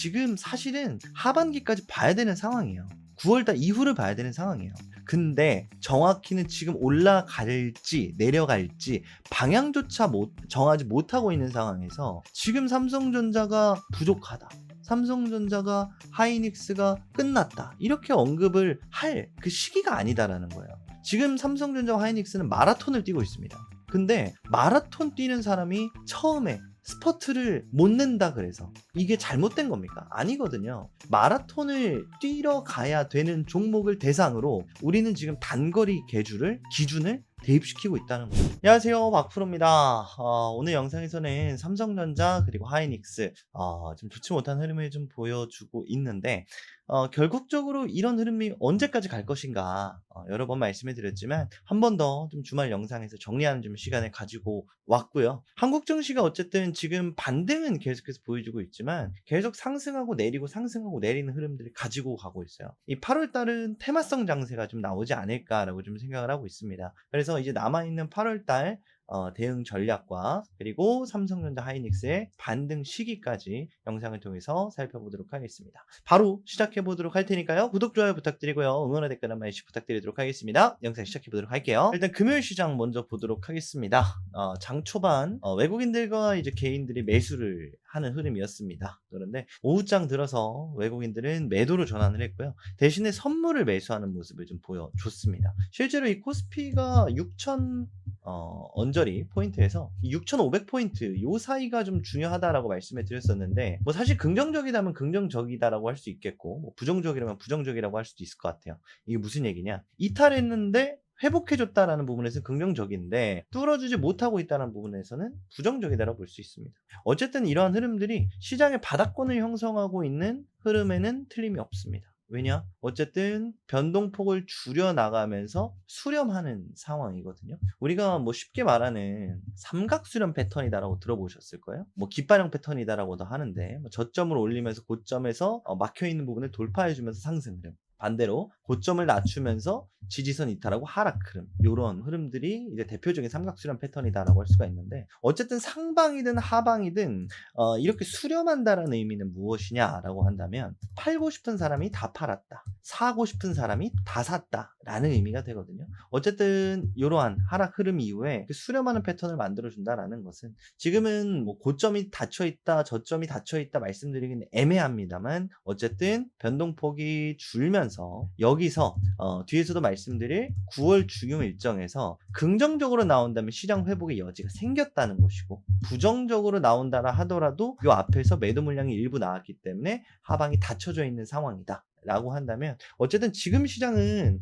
지금 사실은 하반기까지 봐야 되는 상황이에요. 9월달 이후를 봐야 되는 상황이에요. 근데 정확히는 지금 올라갈지 내려갈지 방향조차 정하지 못하고 있는 상황에서 지금 삼성전자가 부족하다, 삼성전자가 하이닉스가 끝났다, 이렇게 언급을 할 그 시기가 아니다라는 거예요. 지금 삼성전자와 하이닉스는 마라톤을 뛰고 있습니다. 근데 마라톤 뛰는 사람이 처음에 스퍼트를 못 낸다 그래서 이게 잘못된 겁니까? 아니거든요. 마라톤을 뛰러 가야 되는 종목을 대상으로 우리는 지금 단거리 기준을 대입시키고 있다는 거예요. 안녕하세요, 박프로입니다. 오늘 영상에서는 삼성전자 그리고 하이닉스 좀 좋지 못한 흐름을 좀 보여주고 있는데, 결국적으로 이런 흐름이 언제까지 갈 것인가 여러 번 말씀을 드렸지만 한 번 더 좀 주말 영상에서 정리하는 좀 시간을 가지고 왔고요. 한국 증시가 어쨌든 지금 반등은 계속해서 보여주고 있지만 계속 상승하고 내리고 상승하고 내리는 흐름들을 가지고 가고 있어요. 이 8월 달은 테마성 장세가 좀 나오지 않을까라고 좀 생각을 하고 있습니다. 그래서 이제 남아있는 8월 달 대응 전략과 그리고 삼성전자 하이닉스의 반등 시기까지 영상을 통해서 살펴보도록 하겠습니다. 바로 시작해 보도록 할 테니까요. 구독, 좋아요 부탁드리고요. 응원과 댓글 한 마디씩 부탁드리도록 하겠습니다. 영상 시작해 보도록 할게요. 일단 금요일 시장 먼저 보도록 하겠습니다. 장 초반 외국인들과 이제 개인들이 매수를 하는 흐름이었습니다. 그런데 오후장 들어서 외국인들은 매도로 전환을 했고요. 대신에 선물을 매수하는 모습을 좀 보여줬습니다. 실제로 이 코스피가 6,000 언저리 포인트에서 6,500포인트 요 사이가 좀 중요하다라고 말씀을 드렸었는데, 뭐 사실 긍정적이다면 긍정적이다라고 할 수 있겠고, 뭐 부정적이라면 부정적이라고 할 수도 있을 것 같아요. 이게 무슨 얘기냐? 이탈했는데 회복해줬다라는 부분에서 긍정적인데 뚫어주지 못하고 있다는 부분에서는 부정적이다라고 볼 수 있습니다. 어쨌든 이러한 흐름들이 시장의 바닥권을 형성하고 있는 흐름에는 틀림이 없습니다. 왜냐? 어쨌든 변동폭을 줄여나가면서 수렴하는 상황이거든요. 우리가 뭐 쉽게 말하는 삼각수렴 패턴이다라고 들어보셨을 거예요. 뭐 깃발형 패턴이다라고도 하는데, 뭐 저점을 올리면서 고점에서 막혀있는 부분을 돌파해주면서 상승 흐름, 반대로 고점을 낮추면서 지지선 이탈하고 하락 흐름, 이런 흐름들이 이제 대표적인 삼각수렴 패턴이다라고 할 수가 있는데, 어쨌든 상방이든 하방이든 이렇게 수렴한다라는 의미는 무엇이냐라고 한다면 팔고 싶은 사람이 다 팔았다, 사고 싶은 사람이 다 샀다라는 의미가 되거든요. 어쨌든 이러한 하락 흐름 이후에 그 수렴하는 패턴을 만들어준다라는 것은, 지금은 뭐 고점이 닫혀있다 저점이 닫혀있다 말씀드리기는 애매합니다만 어쨌든 변동폭이 줄면서 여기서 뒤에서도 말씀드릴 9월 중요 일정에서 긍정적으로 나온다면 시장 회복의 여지가 생겼다는 것이고, 부정적으로 나온다라 하더라도 이 앞에서 매도 물량이 일부 나왔기 때문에 하방이 닫혀져 있는 상황이다 라고 한다면, 어쨌든 지금 시장은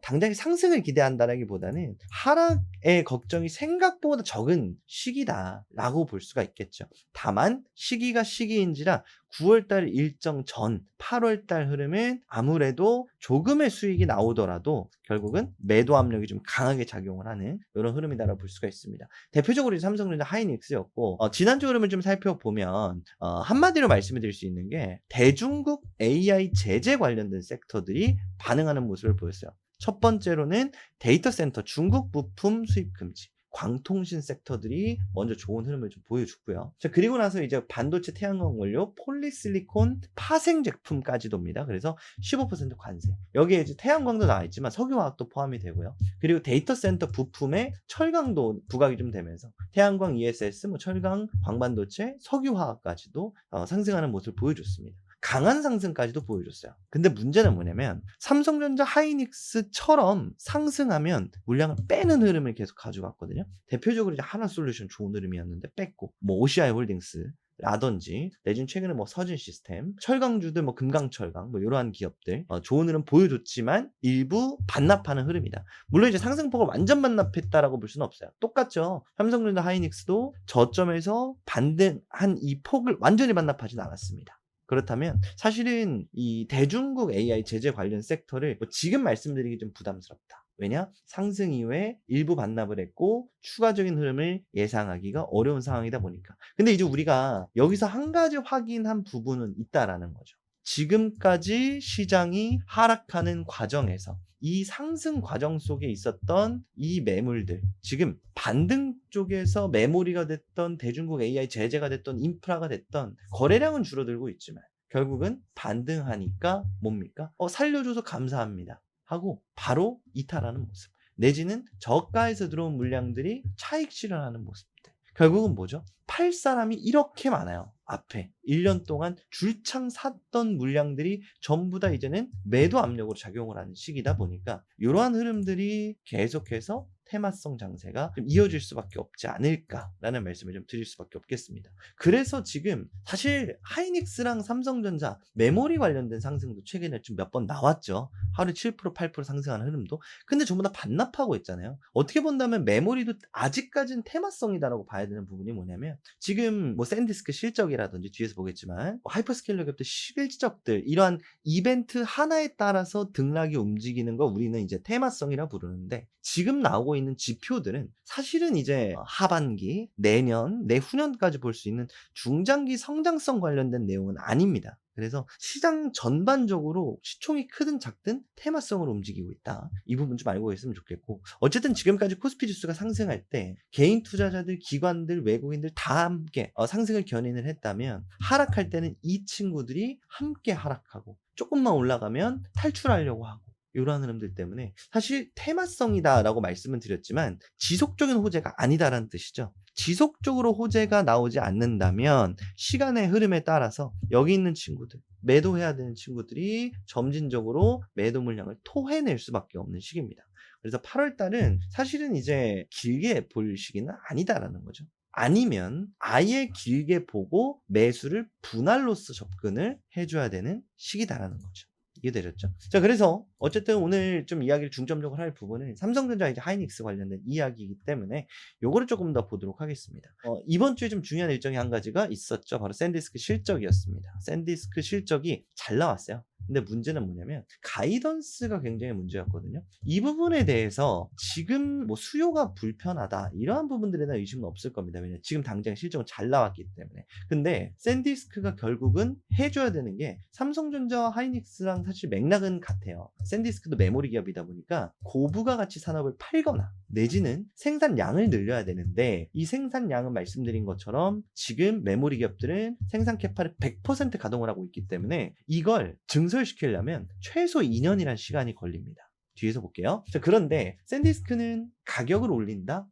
당장의 상승을 기대한다라기보다는 하락의 걱정이 생각보다 적은 시기다라고 볼 수가 있겠죠. 다만 시기가 시기인지라 9월달 일정 전 8월달 흐름은 아무래도 조금의 수익이 나오더라도 결국은 매도 압력이 좀 강하게 작용을 하는 이런 흐름이다라고 볼 수가 있습니다. 대표적으로 삼성전자 하이닉스였고, 지난주 흐름을 좀 살펴보면 한마디로 말씀을 드릴 수 있는 게 대중국 AI 제재 관련된 섹터들이 반응하는 모습을 보였어요. 첫 번째로는 데이터 센터 중국 부품 수입 금지, 광통신 섹터들이 먼저 좋은 흐름을 좀 보여줬고요. 자, 그리고 나서 이제 반도체, 태양광 원료, 폴리실리콘 파생 제품까지도입니다. 그래서 15% 관세. 여기에 이제 태양광도 나와 있지만 석유화학도 포함이 되고요. 그리고 데이터 센터 부품에 철강도 부각이 좀 되면서 태양광, ESS, 뭐 철강, 광반도체, 석유화학까지도 상승하는 모습을 보여줬습니다. 강한 상승까지도 보여줬어요. 근데 문제는 뭐냐면 삼성전자 하이닉스처럼 상승하면 물량을 빼는 흐름을 계속 가져갔거든요. 대표적으로 이제 하나솔루션 좋은 흐름이었는데 뺐고, 뭐 OCI 홀딩스 라든지 내지는 최근에 뭐 서진 시스템, 철강주들, 뭐 금강철강, 뭐 이러한 기업들 좋은 흐름 보여줬지만 일부 반납하는 흐름이다. 물론 이제 상승폭을 완전 반납했다라고 볼 수는 없어요. 똑같죠. 삼성전자 하이닉스도 저점에서 반등한 이 폭을 완전히 반납하진 않았습니다. 그렇다면 사실은 이 대중국 AI 제재 관련 섹터를 지금 말씀드리기 좀 부담스럽다. 왜냐? 상승 이후에 일부 반납을 했고 추가적인 흐름을 예상하기가 어려운 상황이다 보니까. 근데 이제 우리가 여기서 한 가지 확인한 부분은 있다라는 거죠. 지금까지 시장이 하락하는 과정에서 이 상승 과정 속에 있었던 이 매물들, 지금 반등 쪽에서 메모리가 됐던 대중국 AI 제재가 됐던 인프라가 됐던 거래량은 줄어들고 있지만 결국은 반등하니까 뭡니까? 살려줘서 감사합니다 하고 바로 이탈하는 모습, 내지는 저가에서 들어온 물량들이 차익 실현하는 모습들. 결국은 뭐죠? 팔 사람이 이렇게 많아요. 앞에 1년 동안 줄창 샀던 물량들이 전부 다 이제는 매도 압력으로 작용을 하는 시기다 보니까 이러한 흐름들이 계속해서 테마성 장세가 좀 이어질 수밖에 없지 않을까라는 말씀을 좀 드릴 수밖에 없겠습니다. 그래서 지금 사실 하이닉스랑 삼성전자 메모리 관련된 상승도 최근에 좀 몇 번 나왔죠. 하루 7% 8% 상승하는 흐름도. 근데 전부 다 반납하고 있잖아요. 어떻게 본다면 메모리도 아직까지는 테마성이다라고 봐야 되는 부분이 뭐냐면 지금 뭐 샌디스크 실적이라든지 뒤에서 보겠지만 하이퍼스케일러 기업들 실적들 이러한 이벤트 하나에 따라서 등락이 움직이는 거 우리는 이제 테마성이라 부르는데 지금 나오고 있는 지표들은 사실은 이제 하반기, 내년, 내후년까지 볼 수 있는 중장기 성장성 관련된 내용은 아닙니다. 그래서 시장 전반적으로 시총이 크든 작든 테마성으로 움직이고 있다. 이 부분 좀 알고 있으면 좋겠고, 어쨌든 지금까지 코스피 지수가 상승할 때 개인 투자자들, 기관들, 외국인들 다 함께 상승을 견인을 했다면 하락할 때는 이 친구들이 함께 하락하고 조금만 올라가면 탈출하려고 하고 이러한 흐름들 때문에 사실 테마성이다라고 말씀은 드렸지만 지속적인 호재가 아니다라는 뜻이죠. 지속적으로 호재가 나오지 않는다면 시간의 흐름에 따라서 여기 있는 친구들, 매도해야 되는 친구들이 점진적으로 매도 물량을 토해낼 수밖에 없는 시기입니다. 그래서 8월 달은 사실은 이제 길게 볼 시기는 아니다라는 거죠. 아니면 아예 길게 보고 매수를 분할로서 접근을 해줘야 되는 시기다라는 거죠. 이해되셨죠? 자, 그래서 어쨌든 오늘 좀 이야기를 중점적으로 할 부분은 삼성전자 이제 하이닉스 관련된 이야기이기 때문에 요거를 조금 더 보도록 하겠습니다. 이번 주에 좀 중요한 일정이 한 가지가 있었죠. 바로 샌디스크 실적이었습니다. 샌디스크 실적이 잘 나왔어요. 근데 문제는 뭐냐면 가이던스가 굉장히 문제였거든요. 이 부분에 대해서 지금 뭐 수요가 불편하다 이러한 부분들에 대한 의심은 없을 겁니다. 왜냐면 지금 당장 실적은 잘 나왔기 때문에. 근데 샌디스크가 결국은 해줘야 되는 게 삼성전자와 하이닉스랑 사실 맥락은 같아요. 샌디스크도 메모리 기업이다 보니까 고부가 가치 산업을 팔거나 내지는 생산량을 늘려야 되는데 이 생산량은 말씀드린 것처럼 지금 메모리 기업들은 생산 캐파를 100% 가동을 하고 있기 때문에 이걸 증설시키려면 최소 2년이라는 시간이 걸립니다. 뒤에서 볼게요. 자, 그런데 샌디스크는 가격을 올린다?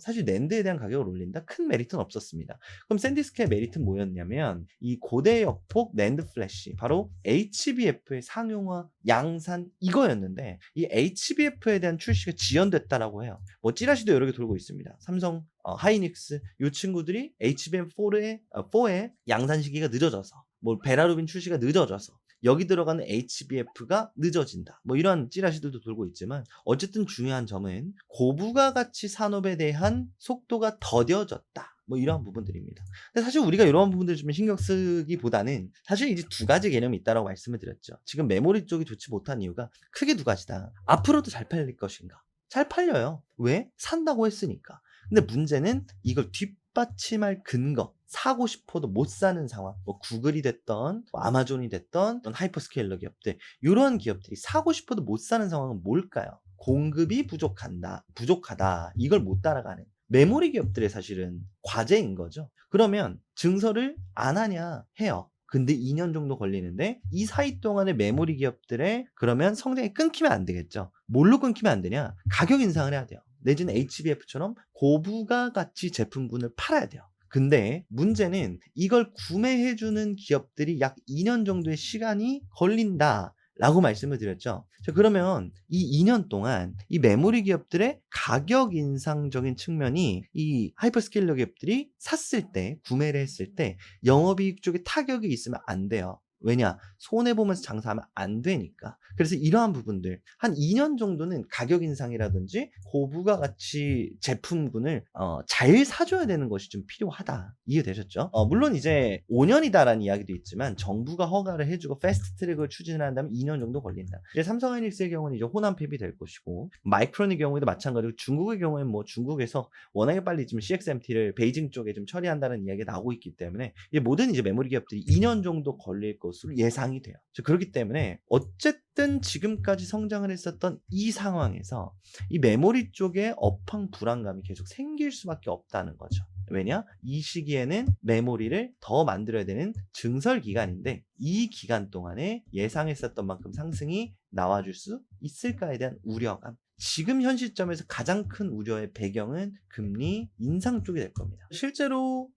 사실 낸드에 대한 가격을 올린다? 큰 메리트는 없었습니다. 그럼 샌디스크의 메리트는 뭐였냐면 이 고대역폭 낸드 플래시, 바로 HBF의 상용화, 양산 이거였는데 이 HBF에 대한 출시가 지연됐다라고 해요. 뭐 찌라시도 여러 개 돌고 있습니다. 삼성, 하이닉스 이 친구들이 HBM4의 양산 시기가 늦어져서 뭐 베라루빈 출시가 늦어져서 여기 들어가는 HBF가 늦어진다. 뭐 이런 찌라시들도 돌고 있지만 어쨌든 중요한 점은 고부가 가치 산업에 대한 속도가 더뎌졌다. 뭐 이러한 부분들입니다. 근데 사실 우리가 이런 부분들 좀 신경 쓰기보다는 사실 이제 두 가지 개념이 있다라고 말씀을 드렸죠. 지금 메모리 쪽이 좋지 못한 이유가 크게 두 가지다. 앞으로도 잘 팔릴 것인가? 잘 팔려요. 왜? 산다고 했으니까. 근데 문제는 이걸 뒷받침할 근거, 사고 싶어도 못 사는 상황, 뭐 구글이 됐던 뭐 아마존이 됐던 하이퍼스케일러 기업들, 이런 기업들이 사고 싶어도 못 사는 상황은 뭘까요? 공급이 부족하다, 이걸 못 따라가는 메모리 기업들의 사실은 과제인 거죠. 그러면 증설을 안 하냐 해요. 근데 2년 정도 걸리는데 이 사이 동안에 메모리 기업들의 그러면 성장이 끊기면 안 되겠죠. 뭘로 끊기면 안 되냐? 가격 인상을 해야 돼요. 내지는 HBF처럼 고부가 가치 제품군을 팔아야 돼요. 근데 문제는 이걸 구매해주는 기업들이 약 2년 정도의 시간이 걸린다 라고 말씀을 드렸죠. 자, 그러면 이 2년 동안 이 메모리 기업들의 가격 인상적인 측면이 이 하이퍼스케일러 기업들이 샀을 때, 구매를 했을 때 영업이익 쪽에 타격이 있으면 안 돼요. 왜냐? 손해보면서 장사하면 안 되니까. 그래서 이러한 부분들 한 2년 정도는 가격 인상이라든지 고부가 가치 제품군을 잘 사줘야 되는 것이 좀 필요하다. 이해되셨죠? 물론 이제 5년이다라는 이야기도 있지만 정부가 허가를 해주고 패스트 트랙을 추진을 한다면 2년 정도 걸린다. 이제 삼성하이닉스의 경우는 이제 호남 폐비 될 것이고, 마이크론의 경우에도 마찬가지고, 중국의 경우에는 뭐 중국에서 워낙에 빨리 지금 CXMT를 베이징 쪽에 좀 처리한다는 이야기가 나오고 있기 때문에 이제 모든 이제 메모리 기업들이 2년 정도 걸릴 것으로 예상이 돼요. 그렇기 때문에 어쨌든 어쨌든 지금까지 성장을 했었던 이 상황에서 이 메모리 쪽에 업황 불안감이 계속 생길 수밖에 없다는 거죠. 왜냐? 이 시기에는 메모리를 더 만들어야 되는 증설 기간인데 이 기간 동안에 예상했었던 만큼 상승이 나와줄 수 있을까에 대한 우려감. 지금 현 시점에서 가장 큰 우려의 배경은 금리 인상 쪽이 될 겁니다. 실제로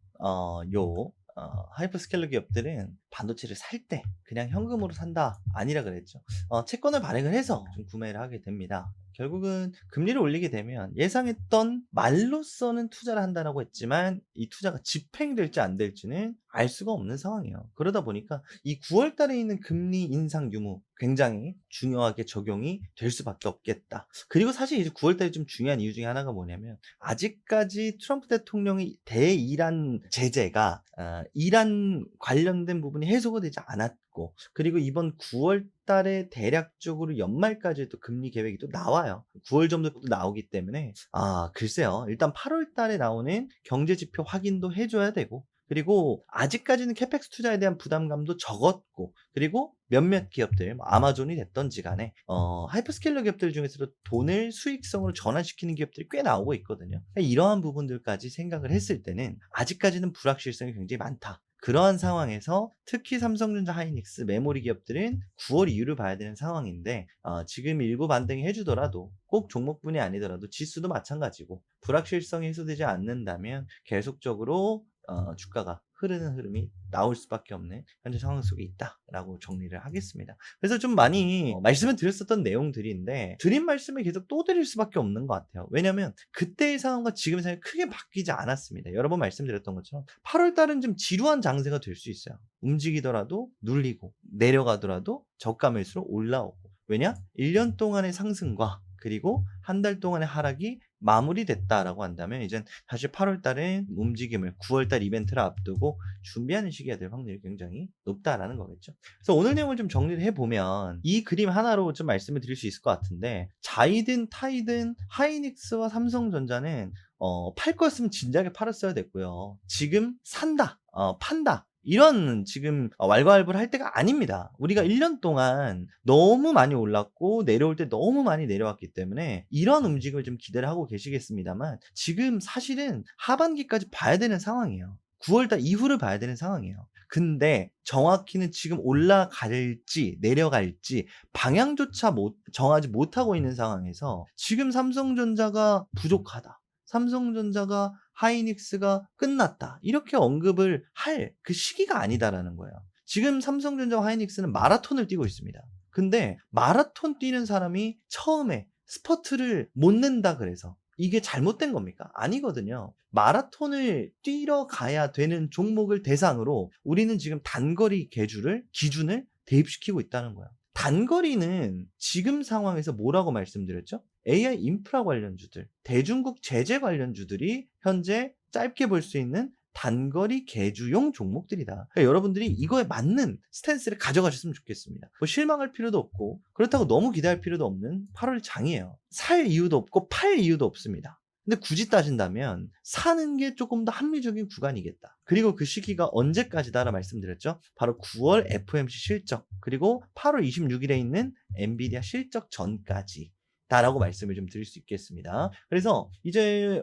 하이퍼스케일러 기업들은 반도체를 살 때 그냥 현금으로 산다 아니라 그랬죠. 채권을 발행을 해서 좀 구매를 하게 됩니다. 결국은 금리를 올리게 되면 예상했던 말로서는 투자를 한다라고 했지만 이 투자가 집행될지 안 될지는 알 수가 없는 상황이에요. 그러다 보니까 이 9월 달에 있는 금리 인상 유무 굉장히 중요하게 적용이 될 수밖에 없겠다. 그리고 사실 이제 9월 달에 좀 중요한 이유 중에 하나가 뭐냐면 아직까지 트럼프 대통령이 대이란 제재가 이란 관련된 부분이 해소가 되지 않았고 그리고 이번 9월 달에 대략적으로 연말까지도 금리 계획이 또 나와요. 9월 정도도 나오기 때문에 글쎄요. 일단 8월 달에 나오는 경제 지표 확인도 해줘야 되고 그리고 아직까지는 캐펙스 투자에 대한 부담감도 적었고 그리고 몇몇 기업들 뭐 아마존이 됐던지 간에 하이퍼스케일러 기업들 중에서도 돈을 수익성으로 전환시키는 기업들이 꽤 나오고 있거든요. 이러한 부분들까지 생각을 했을 때는 아직까지는 불확실성이 굉장히 많다. 그러한 상황에서 특히 삼성전자, 하이닉스, 메모리 기업들은 9월 이후를 봐야 되는 상황인데 지금 일부 반등이 해주더라도 꼭 종목분이 아니더라도 지수도 마찬가지고 불확실성이 해소되지 않는다면 계속적으로 주가가 흐르는 흐름이 나올 수밖에 없는 현재 상황 속에 있다라고 정리를 하겠습니다. 그래서 좀 많이 말씀을 드렸었던 내용들인데 드린 말씀을 계속 또 드릴 수밖에 없는 것 같아요. 왜냐하면 그때의 상황과 지금의 상황이 크게 바뀌지 않았습니다. 여러 번 말씀드렸던 것처럼 8월 달은 좀 지루한 장세가 될 수 있어요. 움직이더라도 눌리고 내려가더라도 저가 매수로 올라오고 왜냐? 1년 동안의 상승과 그리고 한 달 동안의 하락이 마무리됐다라고 한다면 이젠 사실 8월 달에 움직임을 9월 달 이벤트를 앞두고 준비하는 시기가 될 확률이 굉장히 높다라는 거겠죠. 그래서 오늘 내용을 좀 정리를 해보면 이 그림 하나로 좀 말씀을 드릴 수 있을 것 같은데 자이든 타이든 하이닉스와 삼성전자는 팔 거였으면 진작에 팔았어야 됐고요. 지금 산다, 판다. 이런 지금 왈가왈부를 할 때가 아닙니다. 우리가 1년 동안 너무 많이 올랐고 내려올 때 너무 많이 내려왔기 때문에 이런 움직임을 좀 기대를 하고 계시겠습니다만 지금 사실은 하반기까지 봐야 되는 상황이에요. 9월달 이후를 봐야 되는 상황이에요. 근데 정확히는 지금 올라갈지 내려갈지 방향조차 정하지 못하고 있는 상황에서 지금 삼성전자가 부족하다. 삼성전자가 하이닉스가 끝났다. 이렇게 언급을 할 그 시기가 아니다라는 거예요. 지금 삼성전자와 하이닉스는 마라톤을 뛰고 있습니다. 근데 마라톤 뛰는 사람이 처음에 스퍼트를 못 낸다 그래서 이게 잘못된 겁니까? 아니거든요. 마라톤을 뛰러 가야 되는 종목을 대상으로 우리는 지금 단거리 기준을 대입시키고 있다는 거예요. 단거리는 지금 상황에서 뭐라고 말씀드렸죠? AI 인프라 관련주들, 대중국 제재 관련주들이 현재 짧게 볼 수 있는 단거리 개주용 종목들이다. 그러니까 여러분들이 이거에 맞는 스탠스를 가져가셨으면 좋겠습니다. 뭐 실망할 필요도 없고 그렇다고 너무 기대할 필요도 없는 8월 장이에요. 살 이유도 없고 팔 이유도 없습니다. 근데 굳이 따진다면 사는 게 조금 더 합리적인 구간이겠다. 그리고 그 시기가 언제까지다라 말씀드렸죠. 바로 9월 FOMC 실적 그리고 8월 26일에 있는 엔비디아 실적 전까지 다라고 말씀을 좀 드릴 수 있겠습니다. 그래서 이제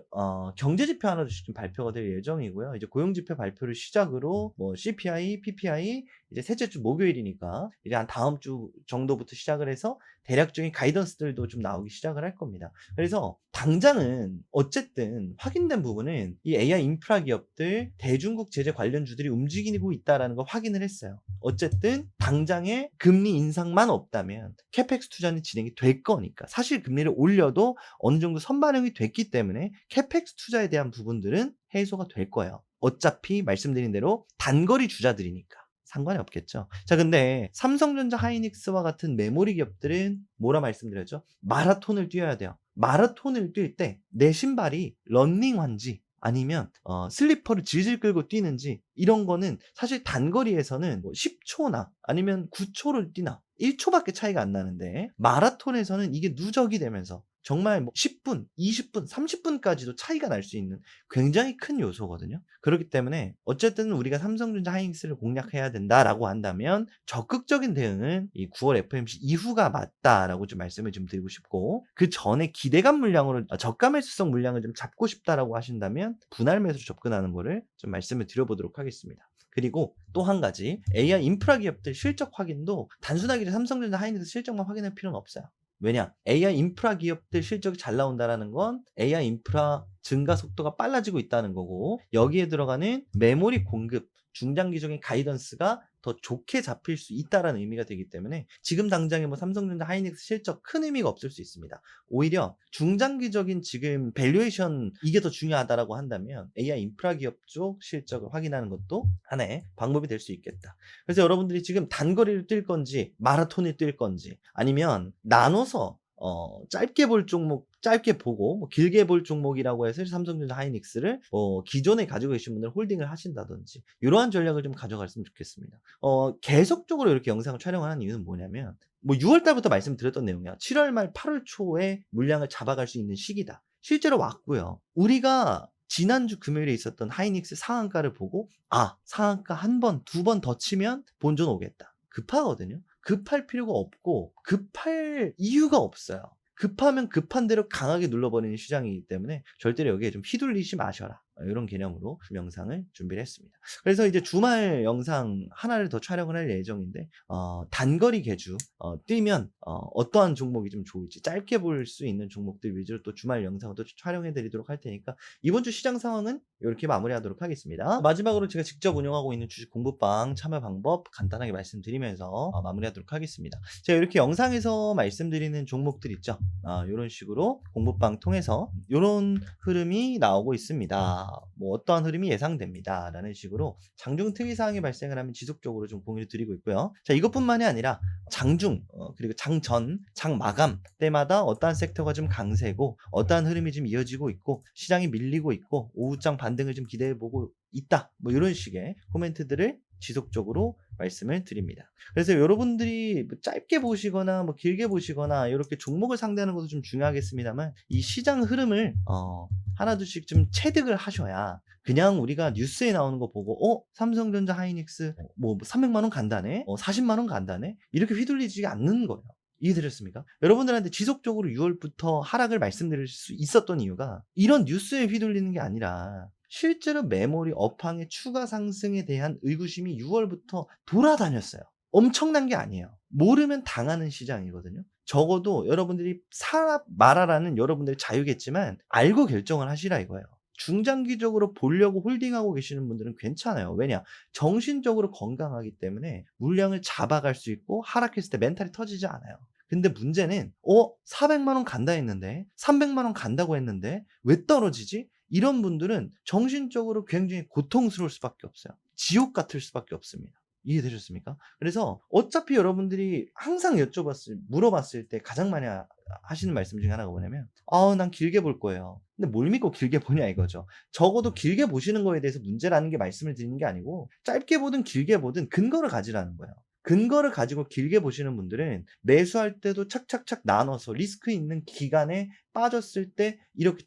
경제지표 하나씩 좀 발표가 될 예정이고요. 이제 고용지표 발표를 시작으로 뭐 CPI, PPI 이제 셋째 주 목요일이니까 이제 한 다음 주 정도부터 시작을 해서 대략적인 가이던스들도 좀 나오기 시작을 할 겁니다. 그래서 당장은 어쨌든 확인된 부분은 이 AI 인프라 기업들, 대중국 제재 관련주들이 움직이고 있다는 걸 확인을 했어요. 어쨌든 당장에 금리 인상만 없다면 캐펙스 투자는 진행이 될 거니까 사실 금리를 올려도 어느 정도 선반영이 됐기 때문에 캐펙스 투자에 대한 부분들은 해소가 될 거예요. 어차피 말씀드린 대로 단거리 주자들이니까. 상관이 없겠죠. 자, 근데 삼성전자, 하이닉스와 같은 메모리 기업들은 뭐라 말씀드렸죠? 마라톤을 뛰어야 돼요. 마라톤을 뛸 때 내 신발이 러닝화인지 아니면 슬리퍼를 질질 끌고 뛰는지 이런 거는 사실 단거리에서는 뭐 10초나 아니면 9초를 뛰나 1초밖에 차이가 안 나는데 마라톤에서는 이게 누적이 되면서 정말 뭐 10분, 20분, 30분까지도 차이가 날 수 있는 굉장히 큰 요소거든요. 그렇기 때문에 어쨌든 우리가 삼성전자 하이닉스를 공략해야 된다라고 한다면 적극적인 대응은 이 9월 FOMC 이후가 맞다라고 좀 말씀을 좀 드리고 싶고, 그 전에 기대감 물량으로 저가 매수성 물량을 좀 잡고 싶다라고 하신다면 분할 매수로 접근하는 거를 좀 말씀을 드려보도록 하겠습니다. 그리고 또 한 가지, AI 인프라 기업들 실적 확인도 단순하게 삼성전자 하이닉스 실적만 확인할 필요는 없어요. 왜냐? AI 인프라 기업들 실적이 잘 나온다라는 건 AI 인프라 증가 속도가 빨라지고 있다는 거고, 여기에 들어가는 메모리 공급, 중장기적인 가이던스가 더 좋게 잡힐 수 있다라는 의미가 되기 때문에 지금 당장에 뭐 삼성전자 하이닉스 실적 큰 의미가 없을 수 있습니다. 오히려 중장기적인 지금 밸류에이션, 이게 더 중요하다라고 한다면 AI 인프라 기업 쪽 실적을 확인하는 것도 하나의 방법이 될 수 있겠다. 그래서 여러분들이 지금 단거리를 뛸 건지 마라톤을 뛸 건지, 아니면 나눠서 짧게 볼 종목 짧게 보고 뭐 길게 볼 종목이라고 해서 삼성전자 하이닉스를 기존에 가지고 계신 분들 홀딩을 하신다든지 이러한 전략을 좀 가져갔으면 좋겠습니다. 계속적으로 이렇게 영상을 촬영을 하는 이유는 뭐냐면, 뭐 6월 달부터 말씀드렸던 내용이야. 7월 말 8월 초에 물량을 잡아갈 수 있는 시기다. 실제로 왔고요. 우리가 지난주 금요일에 있었던 하이닉스 상한가를 보고, 상한가 한 번, 두 번 더 치면 본전 오겠다. 급하거든요. 급할 필요가 없고 급할 이유가 없어요. 급하면 급한 대로 강하게 눌러버리는 시장이기 때문에 절대로 여기에 좀 휘둘리지 마셔라, 이런 개념으로 영상을 준비를 했습니다. 그래서 이제 주말 영상 하나를 더 촬영을 할 예정인데, 단거리 개주 뛰면 어떠한 종목이 좀 좋을지 짧게 볼 수 있는 종목들 위주로 또 주말 영상을 또 촬영해 드리도록 할 테니까, 이번 주 시장 상황은 이렇게 마무리하도록 하겠습니다. 마지막으로 제가 직접 운영하고 있는 주식 공부방 참여 방법 간단하게 말씀드리면서 마무리하도록 하겠습니다. 제가 이렇게 영상에서 말씀드리는 종목들 있죠, 이런 식으로 공부방 통해서 이런 흐름이 나오고 있습니다. 뭐 어떠한 흐름이 예상됩니다 라는 식으로 장중 특이사항이 발생을 하면 지속적으로 좀 공유를 드리고 있고요. 자, 이것뿐만이 아니라 장중 그리고 장전, 장마감 때마다 어떠한 섹터가 좀 강세고 어떠한 흐름이 좀 이어지고 있고 시장이 밀리고 있고 오후장 반등을 좀 기대해보고 있다, 뭐 이런 식의 코멘트들을 지속적으로 말씀을 드립니다. 그래서 여러분들이 뭐 짧게 보시거나 뭐 길게 보시거나 이렇게 종목을 상대하는 것도 좀 중요하겠습니다만, 이 시장 흐름을 하나둘씩 좀 체득을 하셔야, 그냥 우리가 뉴스에 나오는 거 보고 삼성전자 하이닉스 뭐 300만 원 간다네, 40만 원 간다네, 이렇게 휘둘리지 않는 거예요. 이해드렸습니까? 여러분들한테 지속적으로 6월부터 하락을 말씀드릴 수 있었던 이유가 이런 뉴스에 휘둘리는 게 아니라 실제로 메모리 업황의 추가 상승에 대한 의구심이 6월부터 돌아다녔어요. 엄청난 게 아니에요. 모르면 당하는 시장이거든요. 적어도 여러분들이 사라 말아라는 여러분들의 자유겠지만 알고 결정을 하시라 이거예요. 중장기적으로 보려고 홀딩하고 계시는 분들은 괜찮아요. 왜냐? 정신적으로 건강하기 때문에 물량을 잡아갈 수 있고 하락했을 때 멘탈이 터지지 않아요. 근데 문제는 400만 원 간다 했는데 300만 원 간다고 했는데 왜 떨어지지? 이런 분들은 정신적으로 굉장히 고통스러울 수밖에 없어요. 지옥 같을 수밖에 없습니다. 이해되셨습니까? 그래서 어차피 여러분들이 항상 물어봤을 때 가장 많이 하시는 말씀 중에 하나가 뭐냐면, 난 길게 볼 거예요. 근데 뭘 믿고 길게 보냐 이거죠. 적어도 길게 보시는 거에 대해서 문제라는 게 말씀을 드리는 게 아니고, 짧게 보든 길게 보든 근거를 가지라는 거예요. 근거를 가지고 길게 보시는 분들은 매수할 때도 착착착 나눠서 리스크 있는 기간에 빠졌을 때 이렇게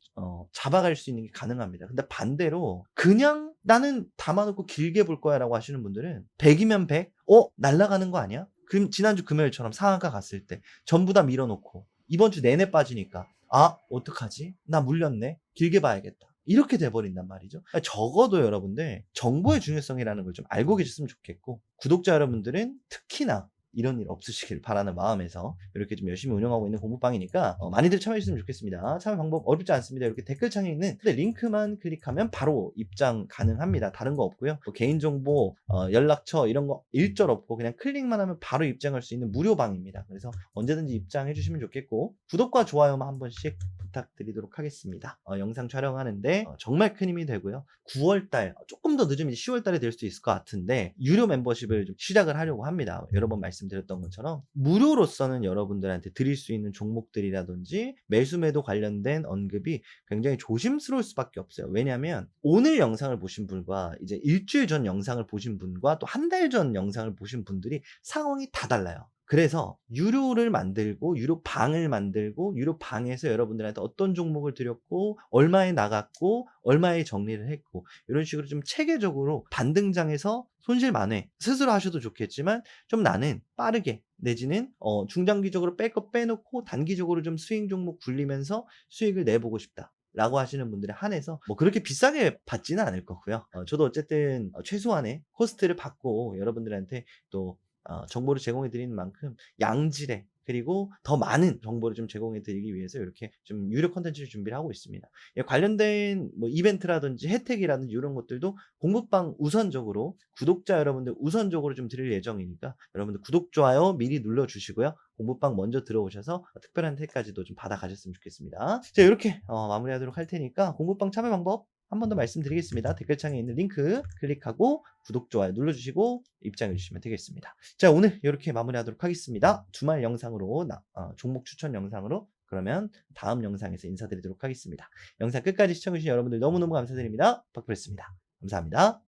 잡아갈 수 있는 게 가능합니다. 근데 반대로 그냥 나는 담아놓고 길게 볼 거야 라고 하시는 분들은 100이면 100? 날아가는 거 아니야? 그럼 지난주 금요일처럼 상한가 갔을 때 전부 다 밀어놓고 이번 주 내내 빠지니까 어떡하지? 나 물렸네? 길게 봐야겠다. 이렇게 돼버린단 말이죠. 적어도 여러분들 정보의 중요성이라는 걸 좀 알고 계셨으면 좋겠고, 구독자 여러분들은 특히나 이런 일 없으시길 바라는 마음에서 이렇게 좀 열심히 운영하고 있는 공부방이니까 많이들 참여해 주시면 좋겠습니다. 참여 방법 어렵지 않습니다. 이렇게 댓글창에 있는 링크만 클릭하면 바로 입장 가능합니다. 다른 거 없고요. 뭐 개인정보, 연락처 이런 거 일절 없고 그냥 클릭만 하면 바로 입장할 수 있는 무료 방입니다. 그래서 언제든지 입장해 주시면 좋겠고, 구독과 좋아요만 한 번씩 부탁드리도록 하겠습니다. 영상 촬영하는데 정말 큰 힘이 되고요. 9월달 조금 더 늦으면 10월달에 될 수도 있을 것 같은데 유료 멤버십을 좀 시작을 하려고 합니다. 여러 번 말씀드렸던 것처럼 무료로서는 여러분들한테 드릴 수 있는 종목들이라든지 매수 매도 관련된 언급이 굉장히 조심스러울 수밖에 없어요. 왜냐하면 오늘 영상을 보신 분과 이제 일주일 전 영상을 보신 분과 또 한 달 전 영상을 보신 분들이 상황이 다 달라요. 그래서 유료를 만들고 유료 방을 만들고 유료 방에서 여러분들한테 어떤 종목을 드렸고 얼마에 나갔고 얼마에 정리를 했고 이런 식으로 좀 체계적으로 반등장에서 손실 만회 스스로 하셔도 좋겠지만 좀 나는 빠르게 내지는 중장기적으로 뺄 거 빼놓고 단기적으로 좀 스윙 종목 굴리면서 수익을 내보고 싶다. 라고 하시는 분들에 한해서 뭐 그렇게 비싸게 받지는 않을 거고요. 저도 어쨌든 최소한의 코스트를 받고 여러분들한테 또 정보를 제공해 드리는 만큼 양질의 그리고 더 많은 정보를 좀 제공해 드리기 위해서 이렇게 좀 유료 콘텐츠를 준비를 하고 있습니다. 예, 관련된 뭐 이벤트라든지 혜택이라든지 이런 것들도 공부방 우선적으로 구독자 여러분들 우선적으로 좀 드릴 예정이니까 여러분들 구독, 좋아요 미리 눌러 주시고요. 공부방 먼저 들어오셔서 특별한 혜택까지도 좀 받아 가셨으면 좋겠습니다. 자, 이렇게 마무리하도록 할 테니까 공부방 참여 방법 한 번 더 말씀드리겠습니다. 댓글창에 있는 링크 클릭하고 구독, 좋아요 눌러주시고 입장해 주시면 되겠습니다. 자, 오늘 이렇게 마무리하도록 하겠습니다. 주말 영상으로 종목 추천 영상으로 그러면 다음 영상에서 인사드리도록 하겠습니다. 영상 끝까지 시청해 주신 여러분들 너무너무 감사드립니다. 박프레스입니다. 감사합니다.